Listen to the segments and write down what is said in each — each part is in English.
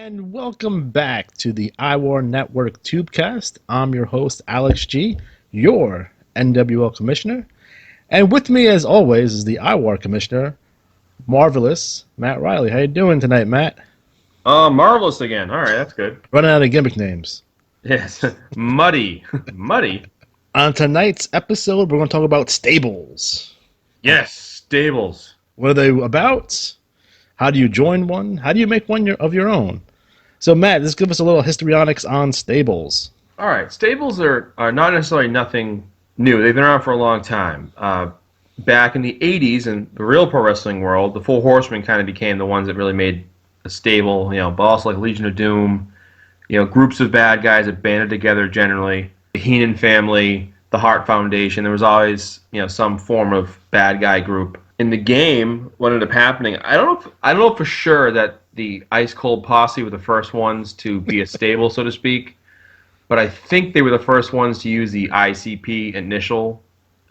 And welcome back to the IWAR Network TUBECAST. I'm your host, Alex G., your NWL Commissioner. And with me, as always, is the IWAR Commissioner, Marvelous Matt Riley. How you doing tonight, Matt? Marvelous again. All right, that's good. Running out of gimmick names. Yes, muddy, muddy. On tonight's episode, we're going to talk about stables. Yes, stables. What are they about? How do you join one? How do you make one of your own? So, Matt, just give us a little histrionics on stables. All right, stables are not necessarily nothing new. They've been around for a long time. Back in the 80s, in the real pro wrestling world, the Four Horsemen kind of became the ones that really made a stable, but also like Legion of Doom, groups of bad guys that banded together generally. The Heenan family, the Hart Foundation, there was always, some form of bad guy group. In the game, what ended up happening, I don't know for sure that the Ice Cold Posse were the first ones to be a stable, so to speak, but I think they were the first ones to use the ICP initial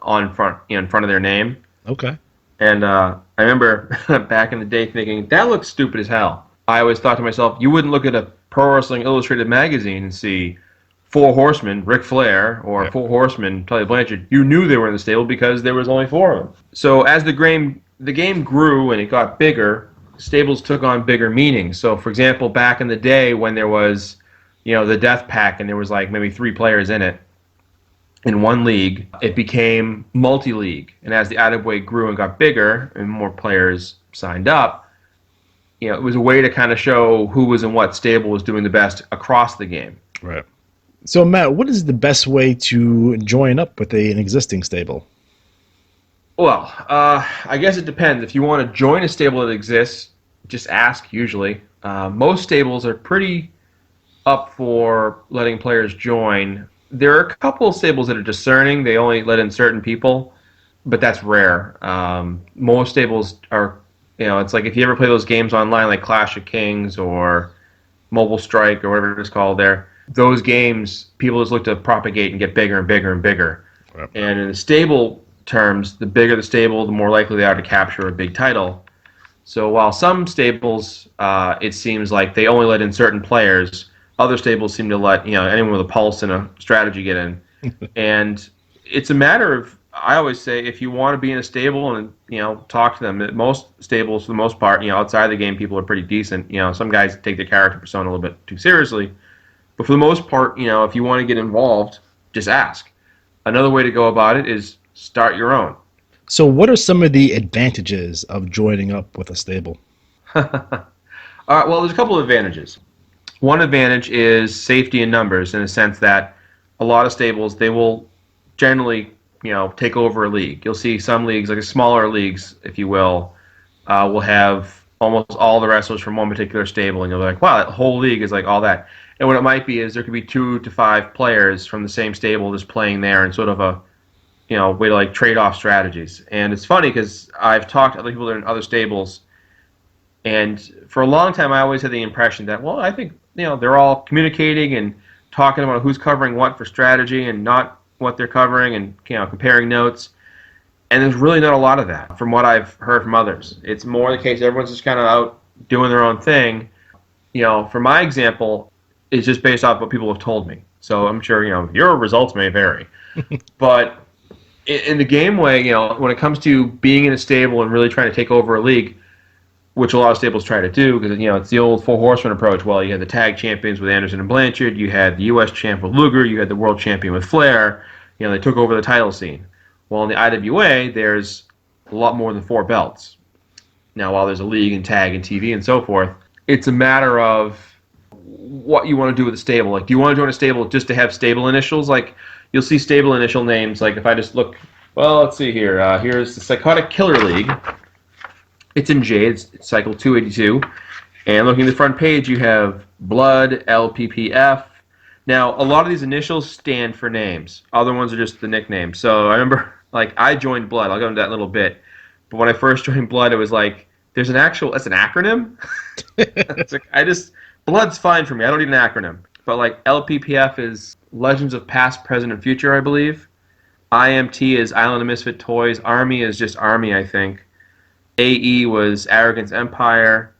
in front of their name. Okay. And I remember back in the day thinking, that looks stupid as hell. I always thought to myself, you wouldn't look at a Pro Wrestling Illustrated magazine and see Four Horsemen, Ric Flair, or Four Horsemen, Tully Blanchard. You knew they were in the stable because there was only four of them. So as the game grew and it got bigger, stables took on bigger meanings. So, for example, back in the day when there was, the Death Pack and there was like maybe 3 players in it, in one league, it became multi-league. And as the IWA grew and got bigger and more players signed up, it was a way to kind of show who was in what stable was doing the best across the game. Right. So, Matt, what is the best way to join up with an existing stable? Well, I guess it depends. If you want to join a stable that exists, just ask, usually. Most stables are pretty up for letting players join. There are a couple of stables that are discerning. They only let in certain people, but that's rare. Most stables are, it's like if you ever play those games online like Clash of Kings or Mobile Strike or whatever it's called there, those games, people just look to propagate and get bigger and bigger and bigger. Yep. And in the stable terms, the bigger the stable, the more likely they are to capture a big title. So while some stables, it seems like they only let in certain players, other stables seem to let anyone with a pulse and a strategy get in. And it's a matter of, I always say, if you want to be in a stable and talk to them. Most stables, for the most part, outside the game, people are pretty decent. Some guys take their character persona a little bit too seriously. But for the most part, if you want to get involved, just ask. Another way to go about it is start your own. So what are some of the advantages of joining up with a stable? All right, well, there's a couple of advantages. One advantage is safety in numbers, in the sense that a lot of stables, they will generally, take over a league. You'll see some leagues, like smaller leagues, if you will have almost all the wrestlers from one particular stable, and you'll be like, wow, that whole league is like all that. And what it might be is there could be 2 to 5 players from the same stable just playing there, and sort of a way to like trade off strategies. And it's funny because I've talked to other people that are in other stables, and for a long time I always had the impression that, well, I think they're all communicating and talking about who's covering what for strategy and not what they're covering, and comparing notes. And there's really not a lot of that from what I've heard from others. It's more the case everyone's just kind of out doing their own thing. For my example, it's just based off what people have told me. So I'm sure your results may vary, but in the game way, when it comes to being in a stable and really trying to take over a league, which a lot of stables try to do, because it's the old Four Horsemen approach. Well, you had the tag champions with Anderson and Blanchard, you had the U.S. champ with Luger, you had the world champion with Flair. They took over the title scene. Well, in the IWA, there's a lot more than 4 belts. Now, while there's a league and tag and TV and so forth, it's a matter of what you want to do with the stable. Like, do you want to join a stable just to have stable initials? Like, you'll see stable initial names. Like, if I just look, well, let's see here. Here's the Psychotic Killer League. It's in J. It's cycle 282. And looking at the front page, you have Blood, LPPF. Now, a lot of these initials stand for names. Other ones are just the nicknames. So I remember, I joined Blood. I'll go into that in a little bit. But when I first joined Blood, it was like, that's an acronym? It's like, Blood's fine for me. I don't need an acronym. But LPPF is Legends of Past, Present, and Future, I believe. IMT is Island of Misfit Toys. Army is just Army, I think. AE was Arrogance Empire.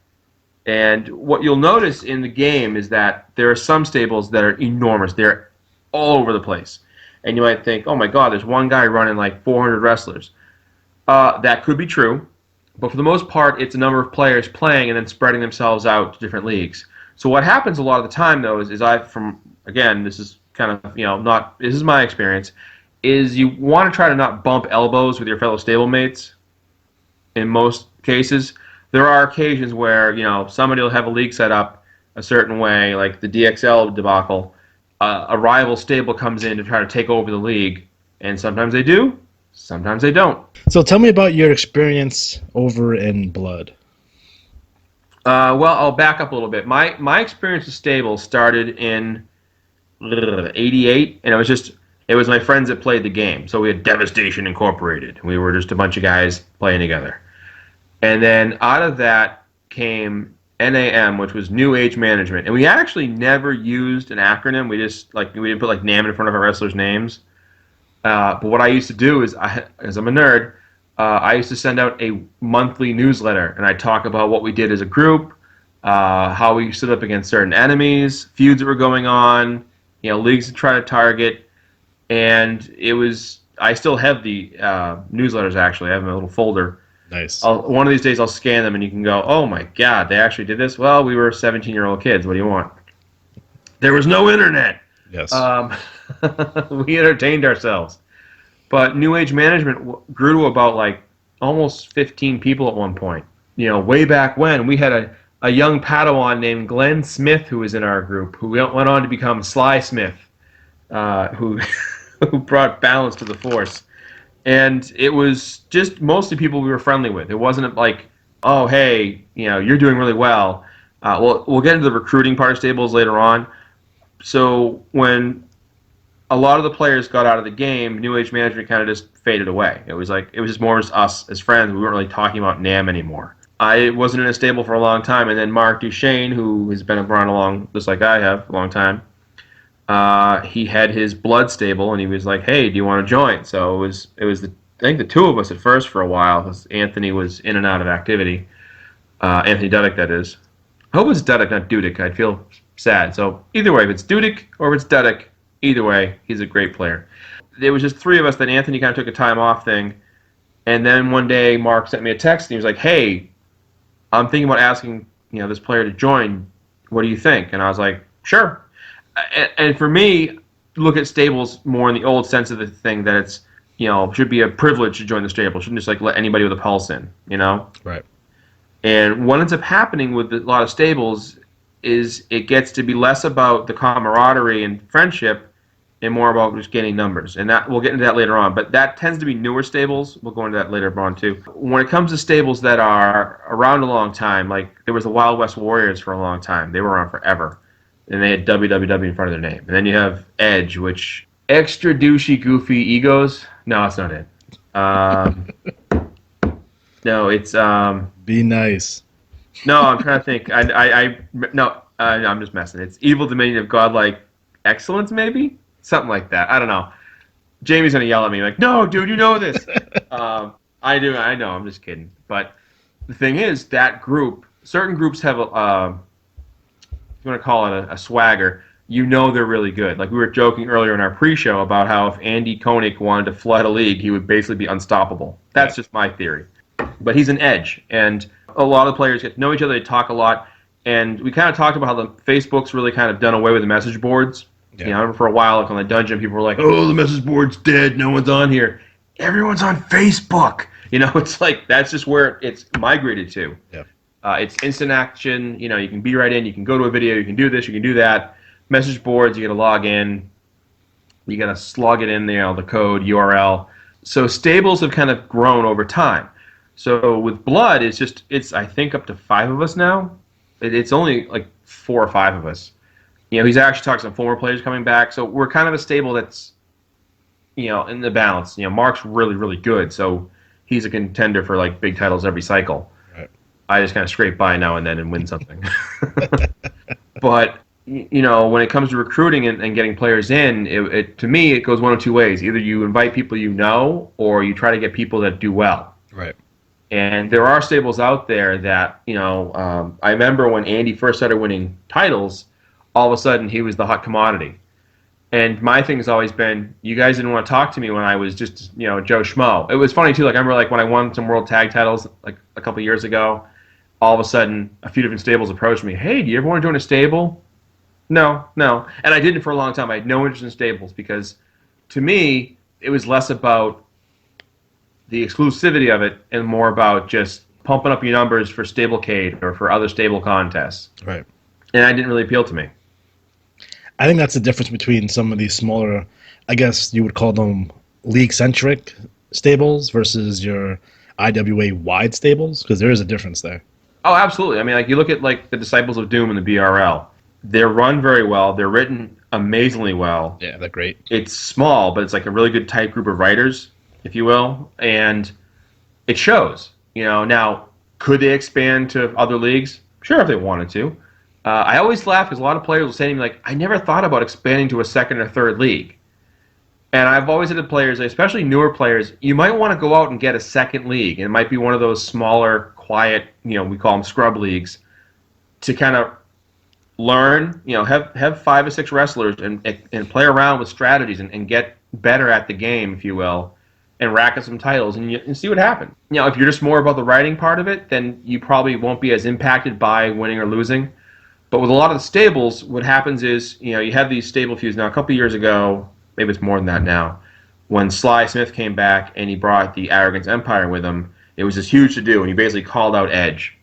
And what you'll notice in the game is that there are some stables that are enormous. They're all over the place. And you might think, oh my God, there's one guy running like 400 wrestlers. That could be true. But for the most part, it's a number of players playing and then spreading themselves out to different leagues. So what happens a lot of the time, though, again, this is kind of, this is my experience, is you want to try to not bump elbows with your fellow stablemates in most cases. There are occasions where, somebody will have a league set up a certain way, like the DXL debacle. A rival stable comes in to try to take over the league, and sometimes they do, sometimes they don't. So tell me about your experience over in Blood. Well, I'll back up a little bit. My experience with stables started in '88, and it was my friends that played the game. So we had Devastation Incorporated. We were just a bunch of guys playing together. And then out of that came NAM, which was New Age Management. And we actually never used an acronym. We didn't put NAM in front of our wrestlers' names. But what I used to do is, as I'm a nerd, I used to send out a monthly newsletter, and I'd talk about what we did as a group, how we stood up against certain enemies, feuds that were going on, leagues to try to target. And I still have the newsletters, actually. I have them in a little folder. Nice. One of these days I'll scan them and you can go, oh my God, they actually did this? Well, we were 17-year-old kids. What do you want? There was no internet. Yes. We entertained ourselves. But New Age Management grew to about almost 15 people at one point. Way back when, we had a young Padawan named Glenn Smith who was in our group, who went on to become Sly Smith, who brought balance to the Force. And it was just mostly people we were friendly with. It wasn't like, oh, hey, you're doing really well. We'll get into the recruiting part of stables later on. So when a lot of the players got out of the game, New Age Management kind of just faded away. It was just more as us as friends. We weren't really talking about NAM anymore. I wasn't in a stable for a long time, and then Mark Duchesne, who has been around along just like I have a long time, he had his Blood stable, and he was like, "Hey, do you want to join?" So it was I think the two of us at first for a while, because Anthony was in and out of activity. Anthony Dudek, that is. I hope it's Dudek, not Dudek. I'd feel sad. So either way, if it's Dudek or if it's Dudek, either way, he's a great player. There was just three of us. Then Anthony kind of took a time off thing, and then one day Mark sent me a text, and he was like, "Hey, I'm thinking about asking this player to join. What do you think?" And I was like, "Sure." And for me, look at stables more in the old sense of the thing, that it's should be a privilege to join the stable. Shouldn't just let anybody with a pulse in, Right. And what ends up happening with a lot of stables is it gets to be less about the camaraderie and friendship and more about just gaining numbers. And that we'll get into that later on. But that tends to be newer stables. We'll go into that later on too. When it comes to stables that are around a long time, like there was the Wild West Warriors for a long time. They were around forever. And they had WWW in front of their name. And then you have Edge, which extra douchey, goofy egos. No, that's not it. No, it's Be nice. No, I'm trying to think. I'm just messing. It's Evil Dominion of Godlike Excellence, maybe something like that. I don't know. Jamie's gonna yell at me like, "No, dude, you know this." I do. I know. I'm just kidding. But the thing is, that group, certain groups have if you want to call it a swagger, they're really good. Like we were joking earlier in our pre-show about how if Andy Koenig wanted to flood a league, he would basically be unstoppable. That's just my theory. But he's an edge, and a lot of the players get to know each other. They talk a lot, and we kind of talked about how the Facebook's really kind of done away with the message boards. Yeah. I remember for a while, on the dungeon, people were like, "Oh, the message board's dead. No one's on here." Everyone's on Facebook. It's like that's just where it's migrated to. Yeah. It's instant action. You can be right in. You can go to a video. You can do this. You can do that. Message boards. You got to log in. You got to slog it in there, the code, URL. So stables have kind of grown over time. So with Blood, it's I think up to 5 of us now. It's only like 4 or 5 of us. He's actually talked to some former players coming back. So we're kind of a stable that's, in the balance. Mark's really, really good. So he's a contender for like big titles every cycle. Right. I just kind of scrape by now and then and win something. But, when it comes to recruiting and getting players in, to me, it goes one of two ways. Either you invite people or you try to get people that do well. Right. And there are stables out there that, I remember when Andy first started winning titles, all of a sudden he was the hot commodity. And my thing has always been, you guys didn't want to talk to me when I was just, Joe Schmo. It was funny too. Like I remember, like when I won some world tag titles, like a couple of years ago, all of a sudden a few different stables approached me. Hey, do you ever want to join a stable? No, no. And I didn't for a long time. I had no interest in stables because, to me, it was less about the exclusivity of it and more about just pumping up your numbers for Stablecade or for other stable contests. Right. And that didn't really appeal to me. I think that's the difference between some of these smaller, I guess you would call them league-centric stables versus your IWA wide stables, because there is a difference there. Oh, absolutely. I mean, like you look at like the Disciples of Doom and the BRL. They're run very well. They're written amazingly well. Yeah, they're great. It's small, but it's like a really good tight group of writers, if you will, and it shows. Now, could they expand to other leagues? Sure, if they wanted to. I always laugh because a lot of players will say to me, like, I never thought about expanding to a second or third league. And I've always said to players, especially newer players, you might want to go out and get a second league. And it might be one of those smaller, quiet, we call them scrub leagues, to kind of learn, have 5 or 6 wrestlers and play around with strategies and get better at the game, if you will, and rack up some titles and see what happens. If you're just more about the writing part of it, then you probably won't be as impacted by winning or losing. But with a lot of the stables, what happens is, you have these stable feuds. Now, a couple of years ago, maybe it's more than that now, when Sly Smith came back and he brought the Arrogance Empire with him, it was this huge to-do, and he basically called out Edge.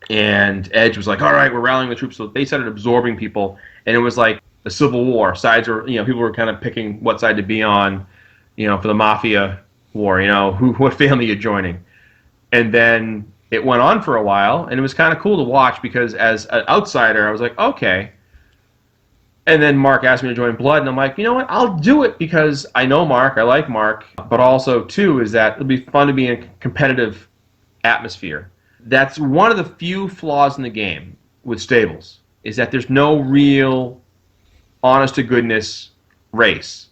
And Edge was like, all right, we're rallying the troops. So they started absorbing people, and it was like a civil war. Sides were, people were kind of picking what side to be on, for the Mafia war, what family you're joining. And then it went on for a while, and it was kind of cool to watch because as an outsider, I was like, okay. And then Mark asked me to join Blood, and I'm like, you know what? I'll do it because I know Mark, I like Mark, but also, too, is that it'll be fun to be in a competitive atmosphere. That's one of the few flaws in the game with stables, is that there's no real honest-to-goodness race.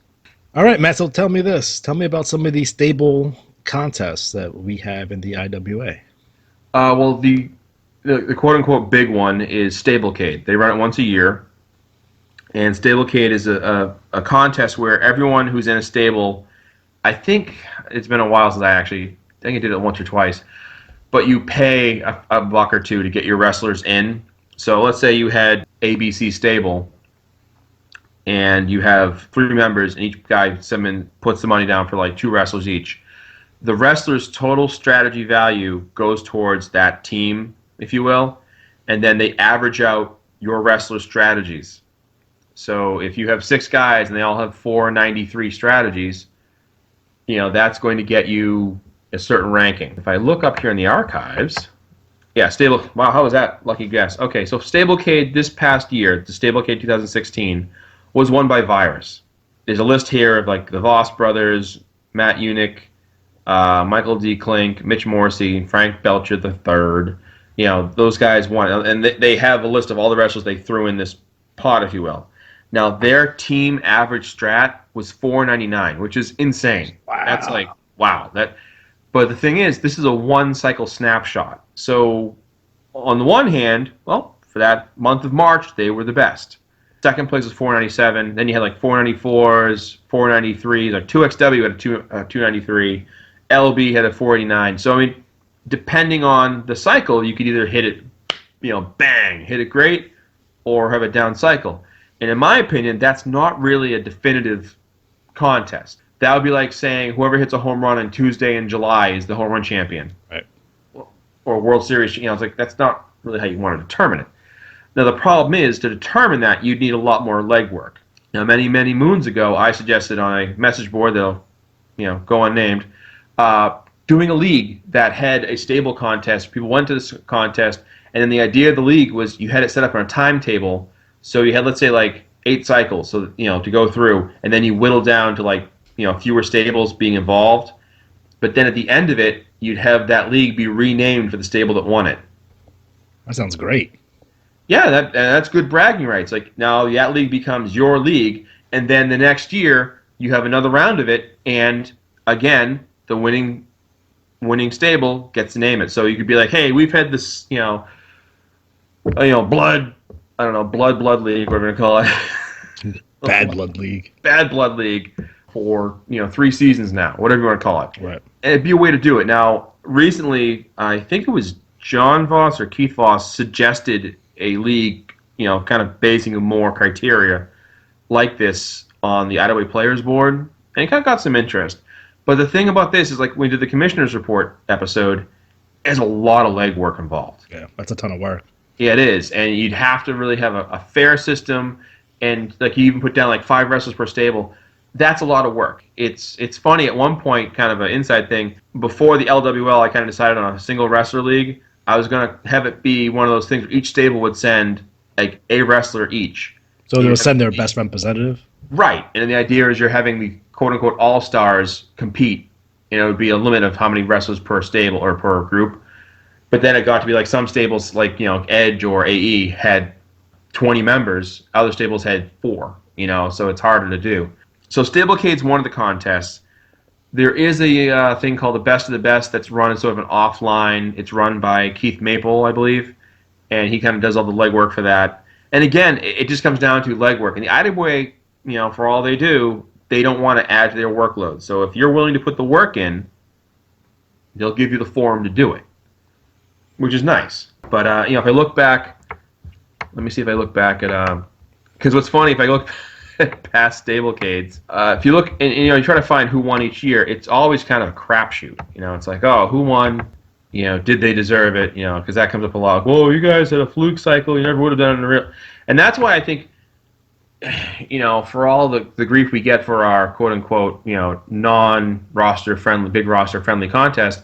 All right, Matt, so tell me this. Tell me about some of these stable contests that we have in the IWA. Well, the quote-unquote big one is Stablecade. They run it once a year. And Stablecade is a contest where everyone who's in a stable, I think it's been a while since I think I did it once or twice, but you pay a buck or two to get your wrestlers in. So let's say you had ABC stable, and you have 3 members, and each guy puts the money down for like 2 wrestlers each. The wrestler's total strategy value goes towards that team, if you will, and then they average out your wrestler's strategies. So if you have 6 guys and they all have 493 strategies, that's going to get you a certain ranking. If I look up here in the archives, wow, how was that? Lucky guess. Okay, so Stablecade this past year, the Stablecade 2016, was won by Virus. There's a list here of like the Voss brothers, Matt Unick, Michael D. Klink, Mitch Morrissey, Frank Belcher III. Those guys won. And they have a list of all the wrestlers they threw in this pot, if you will. Now, their team average strat was 499, which is insane. Wow. That's like, wow. But the thing is, this is a one-cycle snapshot. So, on the one hand, well, for that month of March, they were the best. Second place was 497. Then you had like 494s, 493s. Like 2XW had a 293. LB had a 489. So, I mean, depending on the cycle, you could either hit it, bang, hit it great, or have a down cycle. And in my opinion, that's not really a definitive contest. That would be like saying whoever hits a home run on Tuesday in July is the home run champion. Right. Or World Series, it's like that's not really how you want to determine it. Now, the problem is, to determine that, you'd need a lot more legwork. Now, many, many moons ago, I suggested on a message board that'll, go unnamed, doing a league that had a stable contest. People went to this contest, and then the idea of the league was you had it set up on a timetable. So you had, let's say, like 8 cycles, so to go through, and then you whittle down to like fewer stables being involved. But then at the end of it, you'd have that league be renamed for the stable that won it. That sounds great. Yeah, that's good bragging rights. Like now that league becomes your league, and then the next year you have another round of it, and again the winning winning stable gets to name it. So you could be like, hey, we've had this, blood, I don't know, blood league, what we're gonna call it. Bad Blood League. Bad blood league for 3 seasons now, whatever you want to call it. Right. And it'd be a way to do it. Now, recently, I think it was John Voss or Keith Voss suggested a league, kind of basing more criteria like this on the IWA Players Board, and it kind of got some interest. But the thing about this is, like, when we did the Commissioner's Report episode, there's a lot of legwork involved. Yeah, that's a ton of work. Yeah, it is. And you'd have to really have a fair system, and like you even put down like 5 wrestlers per stable. That's a lot of work. It's funny, at one point, kind of an inside thing, before the LWL, I kind of decided on a single wrestler league. I was going to have it be one of those things where each stable would send like a wrestler each. So they'll send their best representative? Right. And the idea is you're having the quote-unquote all-stars compete. It would be a limit of how many wrestlers per stable or per group. But then it got to be like some stables, like, Edge or AE had 20 members. Other stables had 4, so it's harder to do. So Stablecade's one of the contests. There is a thing called the Best of the Best that's run in sort of an offline. It's run by Keith Maple, I believe, and he kind of does all the legwork for that. And again, it just comes down to legwork. And the IWA, for all they do, they don't want to add to their workload. So if you're willing to put the work in, they'll give you the forum to do it, which is nice. But if I look back, let me see if I look back at because what's funny, if I look past Stablecades, if you look and you try to find who won each year, it's always kind of a crapshoot. It's like, oh, who won? Did they deserve it? Because that comes up a lot. Whoa, you guys had a fluke cycle. You never would have done it in the real. And that's why I think, for all the grief we get for our quote unquote, non-roster friendly, big roster friendly contest,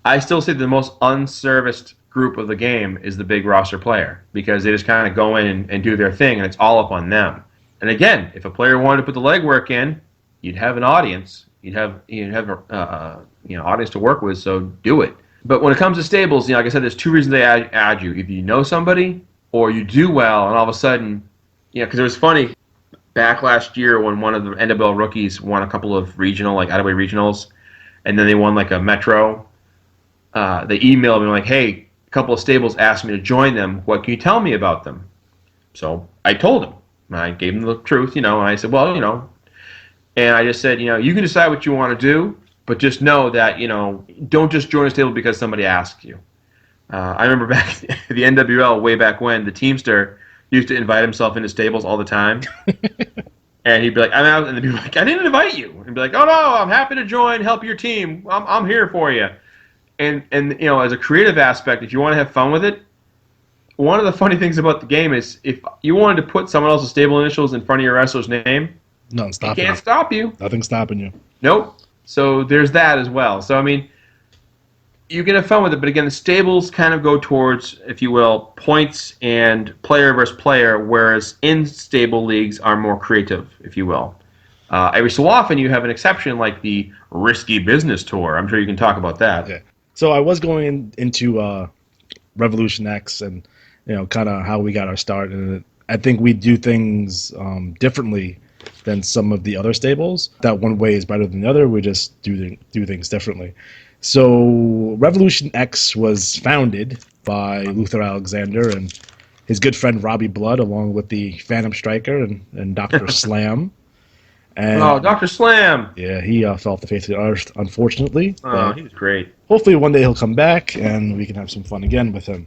I still say the most unserviced group of the game is the big roster player, because they just kind of go in and do their thing, and it's all up on them. And again, if a player wanted to put the legwork in, you'd have an audience. You'd have audience to work with. So do it. But when it comes to stables, like I said, there's 2 reasons they add you: if you know somebody, or you do well, and all of a sudden, because it was funny back last year when one of the NWL rookies won a couple of regional, like IWA regionals, and then they won like a metro. They emailed me like, "Hey, a couple of stables asked me to join them. What can you tell me about them?" So I told them. I gave them the truth, and I said, well, and I just said, you can decide what you want to do, but just know that, don't just join a stable because somebody asks you. I remember back at the NWL way back when, the Teamster used to invite himself into stables all the time. And he'd be like, I'm out, and they'd be like, I didn't invite you. And be like, oh no, I'm happy to join, help your team. I'm here for you. And as a creative aspect, if you want to have fun with it, one of the funny things about the game is if you wanted to put someone else's stable initials in front of your wrestler's name, Nothing can't stop you. Nothing's stopping you. Nope. So there's that as well. So, you can have fun with it, but again, the stables kind of go towards, if you will, points and player versus player, whereas in-stable leagues are more creative, if you will. Every so often you have an exception like the Risky Business Tour. I'm sure you can talk about that. Yeah. So I was going into Revolution X and kind of how we got our start, and I think we do things differently than some of the other stables. That one way is better than the other. We just do things differently. So Revolution X was founded by Luther Alexander and his good friend Robbie Blood, along with the Phantom Striker and Dr. Slam. And, Dr. Slam! Yeah, he fell off the face of the earth, unfortunately. Oh, he was great. Hopefully one day he'll come back and we can have some fun again with him.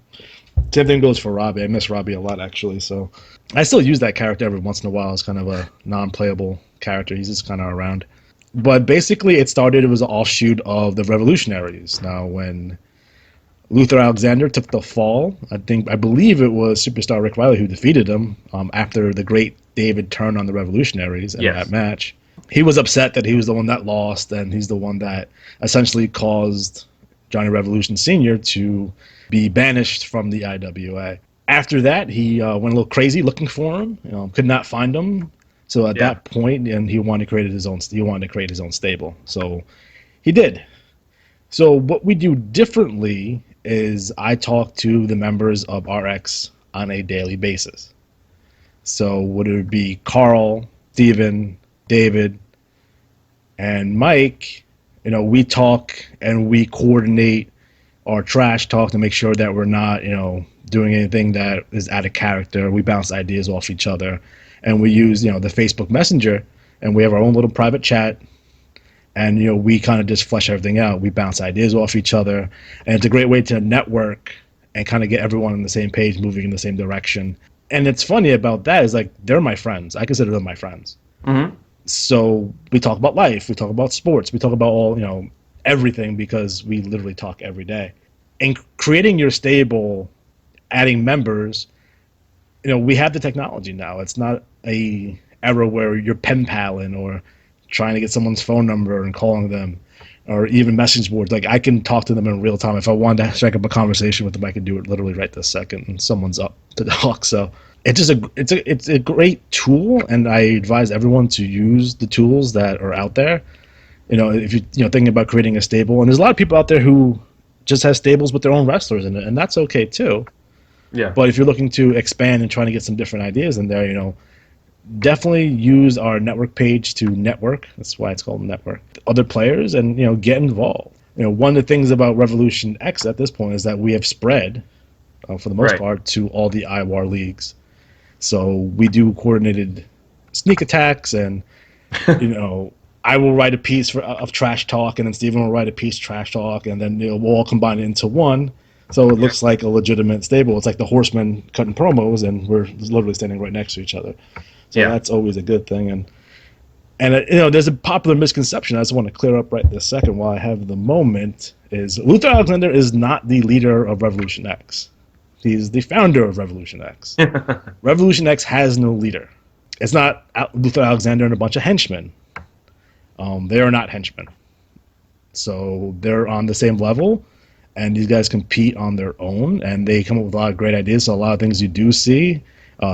Same thing goes for Robbie. I miss Robbie a lot, actually. So I still use that character every once in a while as kind of a non-playable character. He's just kind of around. But basically, it was an offshoot of the Revolutionaries. Now, when Luther Alexander took the fall, I believe it was Superstar Rick Riley who defeated him after the great David turned on the Revolutionaries in that match. He was upset that he was the one that lost, and he's the one that essentially caused Johnny Revolution Sr. to be banished from the IWA. After that, he went a little crazy looking for him. Could not find him. So at that point, and he wanted to create his own stable. So he did. So what we do differently is I talk to the members of RX on a daily basis. So would it be Carl, Steven, David, and Mike, We talk and we coordinate our trash talk to make sure that we're not, doing anything that is out of character. We bounce ideas off each other, and we use, the Facebook Messenger, and we have our own little private chat, and we kind of just flesh everything out. We bounce ideas off each other, and it's a great way to network and kind of get everyone on the same page, moving in the same direction. And it's funny about that is like they're my friends. I consider them my friends. Mm-hmm. So we talk about life, we talk about sports, we talk about all everything because we literally talk every day. And creating your stable, adding members, we have the technology now. It's not a era where you're pen paling or trying to get someone's phone number and calling them, or even message boards. Like I can talk to them in real time. If I wanted to strike up a conversation with them, I can do it literally right this second, and someone's up to talk. So it's a great tool, and I advise everyone to use the tools that are out there. If you're thinking about creating a stable, and there's a lot of people out there who just has stables with their own wrestlers in it, and that's okay too. Yeah. But if you're looking to expand and trying to get some different ideas in there, definitely use our network page to network. That's why it's called network. Other players and get involved. One of the things about Revolution X at this point is that we have spread, for the most part, to all the IWAR leagues. So we do coordinated sneak attacks, and I will write a piece of trash talk, and then Steven will write a piece trash talk, and then we'll all combine it into one. So it looks like a legitimate stable. It's like the Horsemen cutting promos, and we're literally standing right next to each other. So that's always a good thing. And there's a popular misconception I just want to clear up right this second while I have the moment, is Luther Alexander is not the leader of Revolution X. He's the founder of Revolution X. Revolution X has no leader. It's not Luther Alexander and a bunch of henchmen. They are not henchmen. So they're on the same level, and these guys compete on their own, and they come up with a lot of great ideas. So a lot of things you do see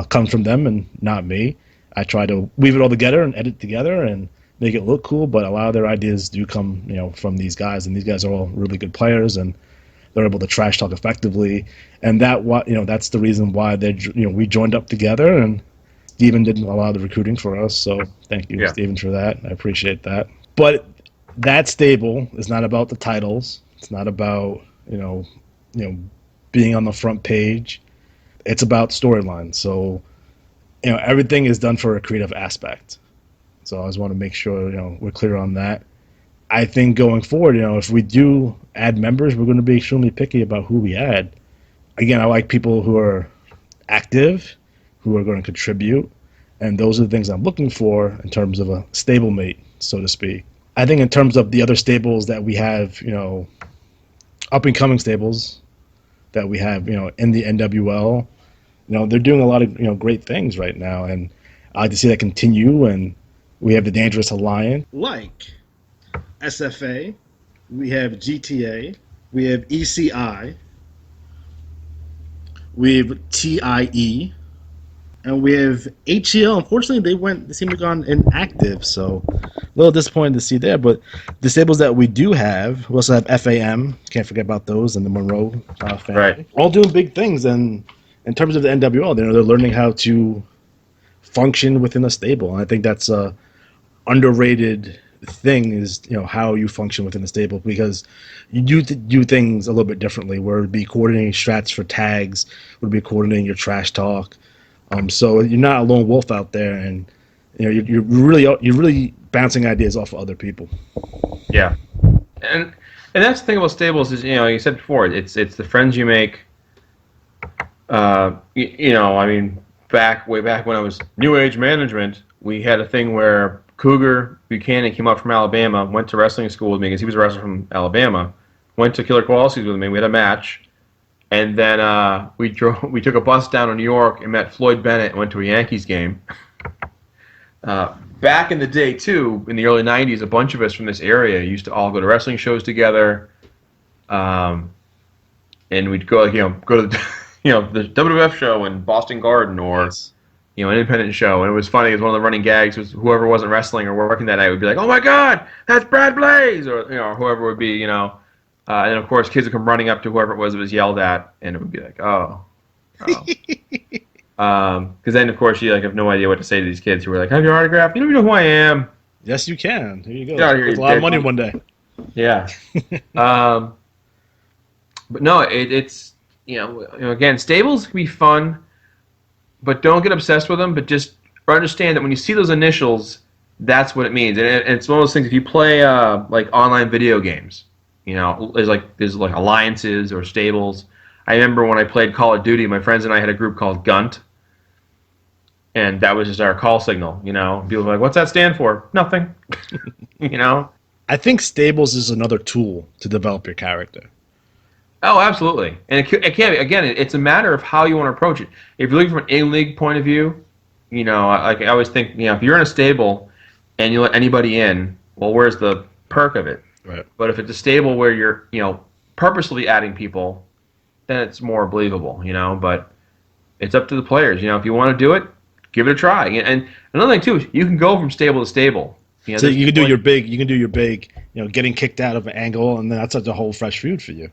comes from them and not me. I try to weave it all together and edit together and make it look cool, but a lot of their ideas do come, from these guys, and these guys are all really good players, and they're able to trash talk effectively, and that's the reason why we joined up together, and Steven did a lot of the recruiting for us. So thank you, Steven, for that. I appreciate that. But that stable is not about the titles. It's not about being on the front page. It's about storylines. So everything is done for a creative aspect. So I just want to make sure we're clear on that. I think going forward, if we do add members, we're going to be extremely picky about who we add. Again, I like people who are active, who are going to contribute, and those are the things I'm looking for in terms of a stablemate, so to speak. I think in terms of the other stables that we have, up and coming stables that we have, in the NWL, they're doing a lot of great things right now, and I like to see that continue. And we have the Dangerous Alliance, like SFA, we have GTA, we have ECI, we have TIE, and we have HEL. Unfortunately, they seem to have gone inactive, so a little disappointed to see there. But the stables that we do have, we also have FAM. Can't forget about those, and the Monroe family. Right. All doing big things, and in terms of the NWL, they're learning how to function within a stable. And I think that's a underrated thing, is how you function within a stable, because you do things a little bit differently, where it would be coordinating strats for tags, would be coordinating your trash talk. So you're not a lone wolf out there, and you're really bouncing ideas off of other people. Yeah, and that's the thing about stables is you said before, it's the friends you make. I mean, way back when I was New Age Management, we had a thing where Cougar Buchanan came up from Alabama, went to wrestling school with me because he was a wrestler from Alabama, went to Killer Kowalski's with me. We had a match. And then we took a bus down to New York and met Floyd Bennett and went to a Yankees game. Back in the day, too, in the early 90s, a bunch of us from this area used to all go to wrestling shows together. And we'd go to the, the WWF show in Boston Garden, or an independent show. And it was funny, because one of the running gags was whoever wasn't wrestling or working that night would be like, "Oh my God, that's Brad Blaze," or whoever would be, and of course, kids would come running up to whoever it was yelled at, and it would be like, oh. Because then, of course, you have no idea what to say to these kids who are like, "Have your autograph? You don't even know who I am." Yes, you can. Here you go. Get out of here, With a lot of money one day. Yeah. um, but no, it's again, stables can be fun, but don't get obsessed with them. But just understand that when you see those initials, that's what it means. And it's one of those things. If you play like online video games, there's like alliances or stables. I remember when I played Call of Duty, my friends and I had a group called Gunt, and that was just our call signal. People were like, "What's that stand for?" Nothing. you know. I think stables is another tool to develop your character. Oh, absolutely. And it can be, again, it's a matter of how you want to approach it. If you're looking from an in-league point of view, like I always think, if you're in a stable and you let anybody in, well, where's the perk of it? Right. But if it's a stable where you're, purposely adding people, then it's more believable, But it's up to the players. If you want to do it, give it a try. And another thing, too, is you can go from stable to stable. So you can do your big, getting kicked out of an angle, and then that's a whole fresh feud for you.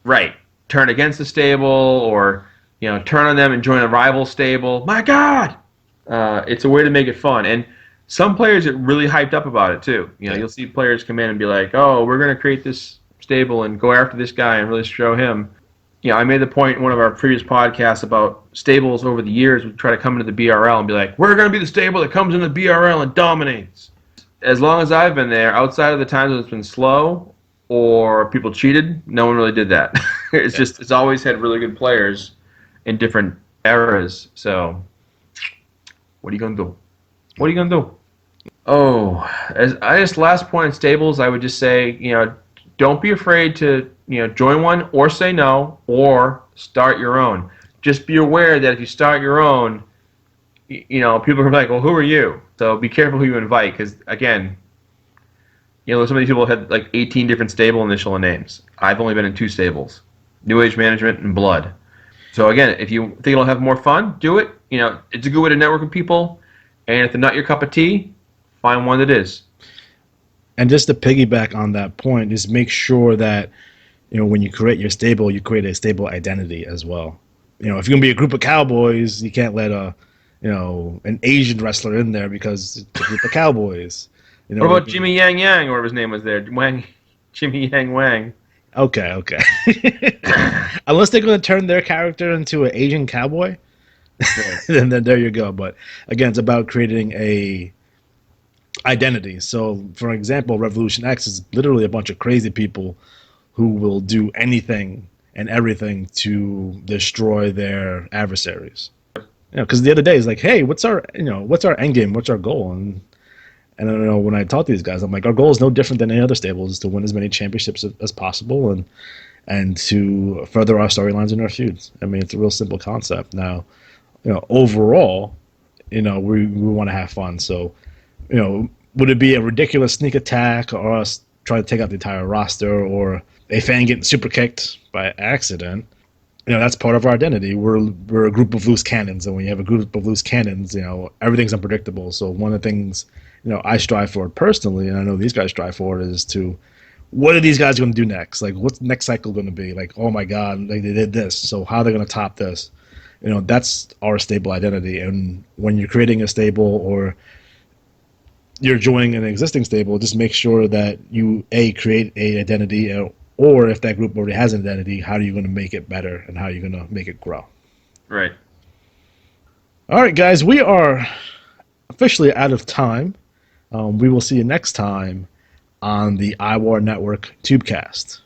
Right. Turn against the stable, or turn on them and join a rival stable. My God, it's a way to make it fun. And some players get really hyped up about it too. You'll see players come in and be like, "Oh, we're going to create this stable and go after this guy and really show him." I made the point in one of our previous podcasts about stables over the years would try to come into the BRL and be like, "We're going to be the stable that comes into the BRL and dominates." As long as I've been there, outside of the times when it's been slow or people cheated, no one really did that. It's always had really good players in different eras. So what are you gonna do? What are you gonna do? Oh, last point in stables, I would just say, don't be afraid to join one or say no or start your own. Just be aware that if you start your own, people are like, well, who are you? So be careful who you invite, because again, some of these people had like 18 different stable initial names. I've only been in 2 stables, New Age Management and Blood. So again, if you think it'll have more fun, do it. It's a good way to network with people. And if they're not your cup of tea, find one that is. And just to piggyback on that point, just make sure that when you create your stable, you create a stable identity as well. If you're gonna be a group of cowboys, you can't let an Asian wrestler in there because it's a group of cowboys. What about Jimmy Yang Yang, or whatever his name was there? Jimmy Yang Wang. Okay. Unless they're going to turn their character into an Asian cowboy, then there you go. But again, it's about creating a identity. So, for example, Revolution X is literally a bunch of crazy people who will do anything and everything to destroy their adversaries. Because the other day it's like, hey, what's our end game? What's our goal? And I don't know, when I talk to these guys, I'm like, our goal is no different than any other stables, is to win as many championships as possible and to further our storylines and our feuds. I mean, it's a real simple concept. Now, overall, we want to have fun. So, would it be a ridiculous sneak attack or us trying to take out the entire roster or a fan getting super kicked by accident? That's part of our identity. We're a group of loose cannons, and when you have a group of loose cannons, everything's unpredictable. So one of the things I strive for personally, and I know these guys strive for, is to, what are these guys going to do next? Like, what's the next cycle going to be? Like, oh my God, they did this. So how are they going to top this? That's our stable identity. And when you're creating a stable or you're joining an existing stable, just make sure that you create a identity, or if that group already has an identity, how are you going to make it better and how are you going to make it grow? Right. All right, guys, we are officially out of time. We will see you next time on the IWAR Network TUBECAST.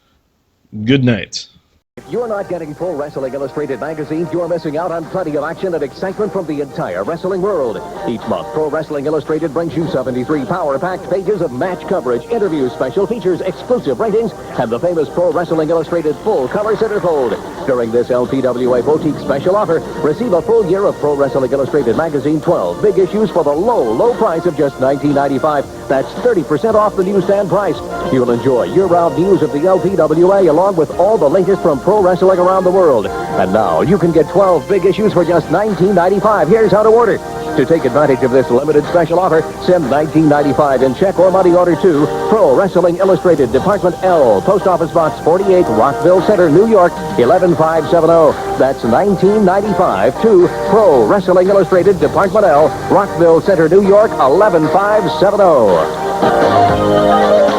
Good night. If you're not getting Pro Wrestling Illustrated magazines, you're missing out on plenty of action and excitement from the entire wrestling world. Each month, Pro Wrestling Illustrated brings you 73 power-packed pages of match coverage, interviews, special features, exclusive ratings, and the famous Pro Wrestling Illustrated full-color centerfold. During this LPWA Boutique special offer, receive a full year of Pro Wrestling Illustrated magazine, 12 big issues for the low price of just $19.95. That's 30% off the newsstand price. You'll enjoy year-round news of the LPWA along with all the latest from pro wrestling around the world. And now you can get 12 big issues for just $19.95. Here's how to order. To take advantage of this limited special offer, send $19.95 in check or money order to Pro Wrestling Illustrated, Department L, Post Office Box 48, Rockville Center, New York, 11570. That's $19.95 to Pro Wrestling Illustrated, Department L, Rockville Center, New York, 11570.